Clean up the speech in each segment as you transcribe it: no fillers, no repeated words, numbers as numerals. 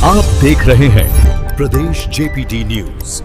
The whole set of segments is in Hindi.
आप देख रहे हैं प्रदेश जेपीडी न्यूज।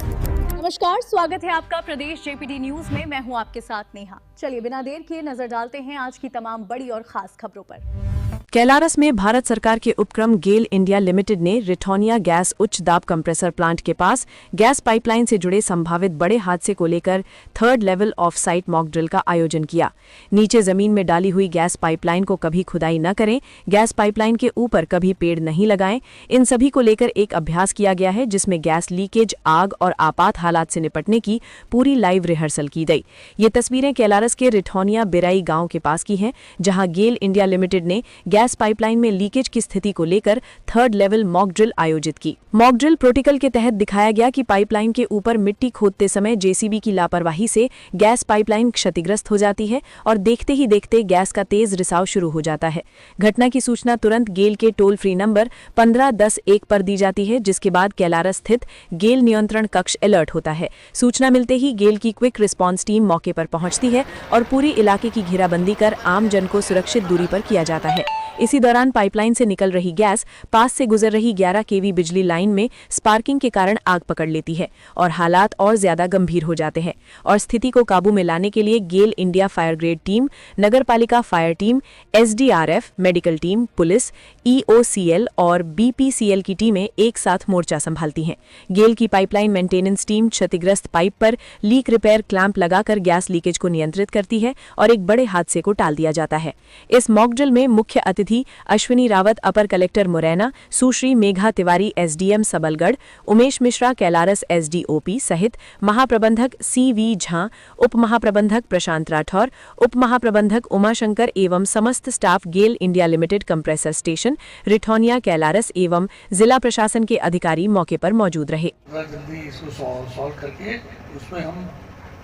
नमस्कार, स्वागत है आपका प्रदेश जेपीडी न्यूज में। मैं हूं आपके साथ नेहा। चलिए बिना देर किए नजर डालते हैं आज की तमाम बड़ी और खास खबरों पर। कैलारस में भारत सरकार के उपक्रम गेल इंडिया लिमिटेड ने रिठौनिया गैस उच्च दाब कंप्रेसर प्लांट के पास गैस पाइपलाइन से जुड़े संभावित बड़े हादसे को लेकर 3rd level of site mock drill का आयोजन किया। नीचे जमीन में डाली हुई गैस पाइपलाइन को कभी खुदाई न करें, गैस पाइपलाइन के ऊपर कभी पेड़ नहीं लगाएं। इन सभी को लेकर एक अभ्यास किया गया है, जिसमें गैस लीकेज, आग और आपात हालात से निपटने की पूरी लाइव रिहर्सल की गई। ये तस्वीरें कैलारस के रिठौनिया बिराई गांव के पास की हैं, जहां गेल इंडिया लिमिटेड ने गैस पाइपलाइन में लीकेज की स्थिति को लेकर 3rd लेवल मॉक ड्रिल आयोजित की। मॉक ड्रिल प्रोटोकॉल के तहत दिखाया गया कि पाइपलाइन के ऊपर मिट्टी खोदते समय जेसीबी की लापरवाही से गैस पाइपलाइन क्षतिग्रस्त हो जाती है और देखते ही देखते गैस का तेज रिसाव शुरू हो जाता है। घटना की सूचना तुरंत गेल के टोल फ्री नंबर 1510-1 पर दी जाती है, जिसके बाद कैलारस स्थित गेल नियंत्रण कक्ष अलर्ट होता है। सूचना मिलते ही गेल की क्विक रिस्पांस टीम मौके पर पहुंचती है और पूरी इलाके की घेराबंदी कर आम जन को सुरक्षित दूरी पर किया जाता है। इसी दौरान पाइपलाइन से निकल रही गैस पास से गुजर रही 11 केवी बिजली लाइन में स्पार्किंग के कारण आग पकड़ लेती है और हालात और ज्यादा गंभीर हो जाते हैं। और स्थिति को काबू में लाने के लिए GAIL India fire grade team, नगरपालिका fire team, SDRF, medical team, police, IOCL और बीपीसीएल की टीमें एक साथ मोर्चा संभालती हैं। गेल की पाइपलाइन मेंटेनेंस टीम क्षतिग्रस्त पाइप पर लीक रिपेयर क्लैंप लगाकर गैस लीकेज को नियंत्रित करती है और एक बड़े हादसे को टाल दिया जाता है। इस मॉक ड्रिल में मुख्य अतिथि अश्विनी रावत, अपर कलेक्टर मुरैना, सुश्री मेघा तिवारी, एसडीएम सबलगढ़, उमेश मिश्रा, कैलारस एसडीओपी सहित महाप्रबंधक सीवी झा, उप महाप्रबंधक प्रशांत राठौर, उप महाप्रबंधक उमाशंकर एवं समस्त staff GAIL India limited compressor station Rithoniya Kailaras एवं जिला प्रशासन के अधिकारी मौके पर मौजूद रहे। जल्दी इसको सॉल्व करके उसमें हम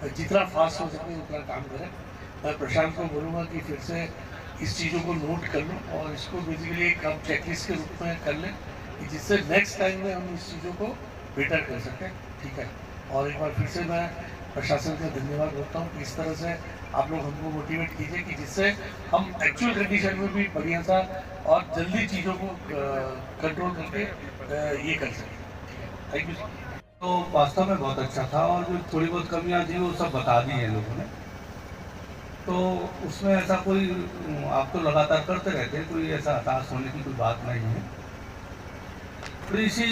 जितना फास्ट हो सके उतना काम करें। मैं प्रशांत को बोलूँगा कि फिर से इस चीज़ों को नोट कर लो और इसको बेसिकली एक हम चेकलिस्ट के रूप में कर लें, कि जिससे नेक्स्ट टाइम में हम इस चीज़ों को बेटर कर सकें। ठीक है, और एक बार फिर से मैं प्रशासन का धन्यवाद करता हूँ कि इस तरह से आप लोग हमको मोटिवेट कीजिए कि जिससे हम एक्चुअल कंडीशन में भी बढ़िया सा और जल्दी चीज़ों को कंट्रोल करके ये कर सकें। Thank you. तो वास्तव में बहुत अच्छा था और जो थोड़ी बहुत कमियाँ थी वो सब बता दी हैं लोगों ने, तो उसमें ऐसा कोई आप तो लगातार करते रहते हैं, कोई ऐसा हताश होने की कोई बात नहीं है। थोड़ी सी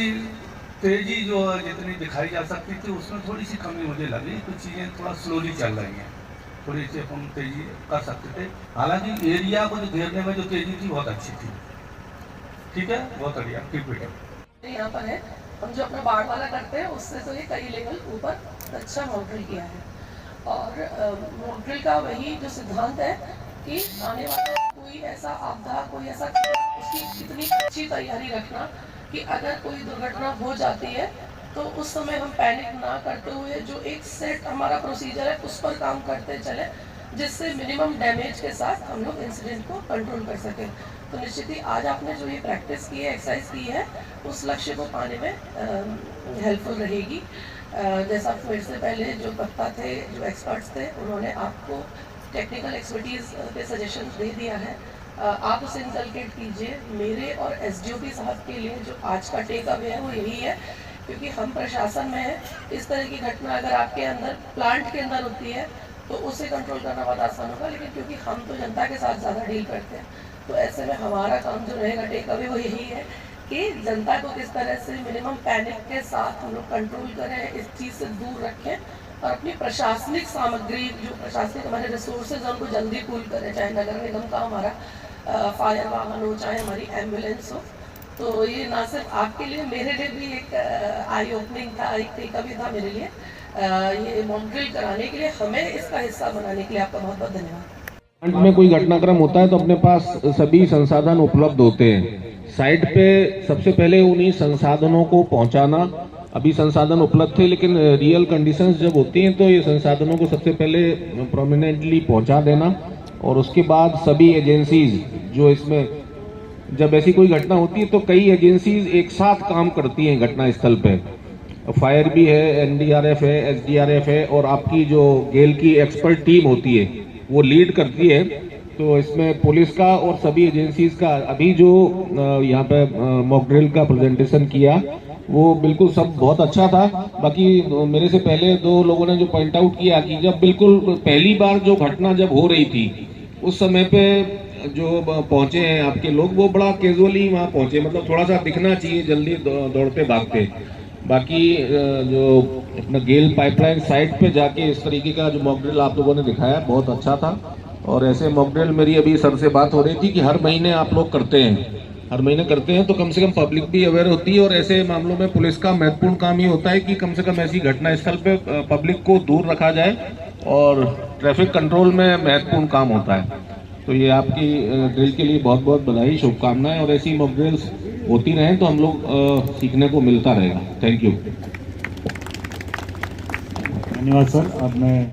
तेज़ी जो जितनी दिखाई जा सकती थी उसमें थोड़ी सी कमी मुझे लगी। कुछ चीज़ें थोड़ा स्लोली चल रही हैं, थोड़ी सी हम तेज़ी कर सकते थे। हालांकि एरिया को जो घेरने में जो तेज़ी थी बहुत अच्छी थी। ठीक है, बहुत बढ़िया, कीप इट अप। यहाँ पर है, हम जो अपना बाढ़ वाला करते हैं उससे तो ये कई लेवल ऊपर अच्छा मॉडल किया है। और मॉडल का वही जो सिद्धांत है कि आने वाला कोई ऐसा आपदा, कोई ऐसा उसकी कितनी अच्छी तैयारी रखना कि अगर कोई दुर्घटना हो जाती है तो उस समय हम पैनिक ना करते हुए जो एक सेट हमारा प्रोसीजर है उस पर काम करते चले, जिससे मिनिमम डैमेज के साथ हम लोग इंसिडेंट को कंट्रोल कर सकें। तो निश्चित ही आज आपने जो ये प्रैक्टिस की है, एक्सरसाइज की है, उस लक्ष्य को पाने में हेल्पफुल रहेगी। जैसा मेरे से पहले जो वक्ता थे, जो एक्सपर्ट्स थे, उन्होंने आपको टेक्निकल एक्सपर्टीज़ के सजेशन दे दिया है। आप उसे इनकलकेट कीजिए। मेरे और एसडीओपी साहब के लिए जो आज का टेक अवे है वो यही है, क्योंकि हम प्रशासन में हैं, इस तरह की घटना अगर आपके अंदर प्लांट के अंदर होती है तो उसे कंट्रोल करना बहुत आसान होगा, लेकिन क्योंकि हम तो जनता के साथ ज़्यादा डील करते हैं, तो ऐसे में हमारा काम जो रहेगा टेक अवे वो यही है कि जनता को किस तरह से मिनिमम पैनिक के साथ हम लोग कंट्रोल करें, इस चीज़ से दूर रखें और अपनी प्रशासनिक सामग्री, जो प्रशासनिक हमारे रिसोर्सेज हैं, उनको जल्दी पूल करें, चाहे नगर निगम का हमारा फायर वाहन हो, चाहे हमारी एम्बुलेंस हो। तो ये ना सिर्फ आपके लिए, मेरे लिए भी एक आई ओपनिंग था, एक टेक अवे था मेरे लिए। ये मॉक ड्रिल कराने के लिए, हमें इसका हिस्सा बनाने के लिए आपका बहुत बहुत धन्यवाद। प्लांट में कोई घटनाक्रम होता है तो अपने पास सभी संसाधन उपलब्ध होते हैं। साइट पे सबसे पहले उन्हीं संसाधनों को पहुंचाना, अभी संसाधन उपलब्ध थे लेकिन रियल कंडीशंस जब होती हैं तो ये संसाधनों को सबसे पहले प्रोमिनेंटली पहुंचा देना, और उसके बाद सभी एजेंसीज जो इसमें, जब ऐसी कोई घटना होती है तो कई एजेंसीज एक साथ काम करती हैं घटना स्थल पे। फायर भी है, एनडीआरएफ है, एसडीआरएफ है, और आपकी जो गेल की एक्सपर्ट टीम होती है वो लीड करती है। तो तो इसमें पुलिस का और सभी एजेंसीज का अभी जो यहाँ पे मॉक ड्रिल का प्रेजेंटेशन किया वो बिल्कुल सब बहुत अच्छा था। बाकी मेरे से पहले दो लोगों ने जो पॉइंट आउट किया कि जब बिल्कुल पहली बार जो घटना जब हो रही थी उस समय पे जो पहुंचे हैं आपके लोग वो बड़ा कैजुअली वहाँ पहुंचे, मतलब थोड़ा सा दिखना चाहिए, जल्दी दौड़ते भागते। बाकी जो अपना गेल पाइपलाइन साइट पे जाके इस तरीके का जो मॉक ड्रिल आप लोगों ने दिखाया बहुत अच्छा था। और ऐसे मॉक ड्रिल मेरी अभी सर से बात हो रही थी कि हर महीने आप लोग करते हैं, हर महीने करते हैं तो कम से कम पब्लिक भी अवेयर होती है। और ऐसे मामलों में पुलिस का महत्वपूर्ण काम ये होता है कि कम से कम ऐसी घटना स्थल पे पब्लिक को दूर रखा जाए और ट्रैफिक कंट्रोल में महत्वपूर्ण काम होता है। तो ये आपकी ड्रिल के लिए बहुत बहुत बधाई, शुभकामनाएं, और ऐसी मॉक ड्रिल्स होती रहें तो हम लोग सीखने को मिलता रहेगा। Thank you. धन्यवाद सर। अब मैं